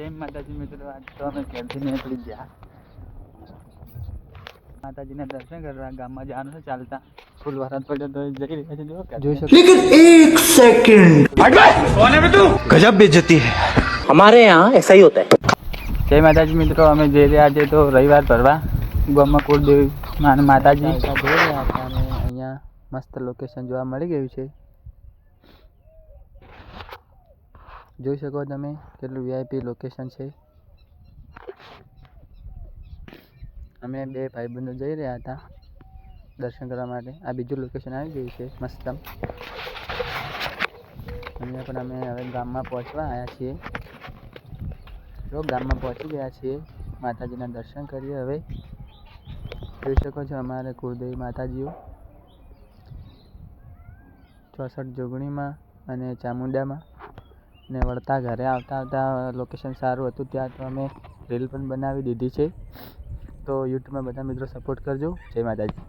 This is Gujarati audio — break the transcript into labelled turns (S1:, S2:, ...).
S1: જય માતાજી મિત્રો, આજ તો અમે ઘેરથી નીકળી ગયા માતાજીના દર્શન કરવા. ગામમાં જવાનું છે ચાલતા, ફૂલ વરસાદ પડ્યો તો જઈ રહ્યા છે. જોઈ શકો
S2: लेकिन एक सेकंड कौन है तू? गजब बेइज्जती है हमारे यहाँ ऐसा ही होता है.
S1: જય માતાજી મિત્રો, અમે જઈ રહ્યા છે તો રવિવાર ભરવા ગામમાં કુળદેવી માતાજી જોઈ રહ્યા હતા અને અહીંયા મસ્ત લોકેશન જોવા મળી ગયું છે. જોઈ શકો તમે કેટલું વીઆઈપી લોકેશન છે. અમે બે ભાઈબંધો જઈ રહ્યા હતા દર્શન કરવા માટે. આ બીજું લોકેશન આવી ગયું છે મસ્ત. અહીંયા પણ અમે હવે ગામમાં પહોંચવા આવ્યા છીએ. જો ગામમાં પહોંચી ગયા છીએ, માતાજીના દર્શન કરીએ. હવે જોઈ શકો છો અમારે કુળદેવી માતાજીઓ 64 જોગણીમાં અને ચામુંડામાં. ને વળતા ઘરે આવતા લોકેશન સારું હતું, ત્યાં તો અમે રીલ પણ બનાવી દીધી છે. તો યુટ્યુબમાં બધા મિત્રો સપોર્ટ કરજો. જય માતાજી.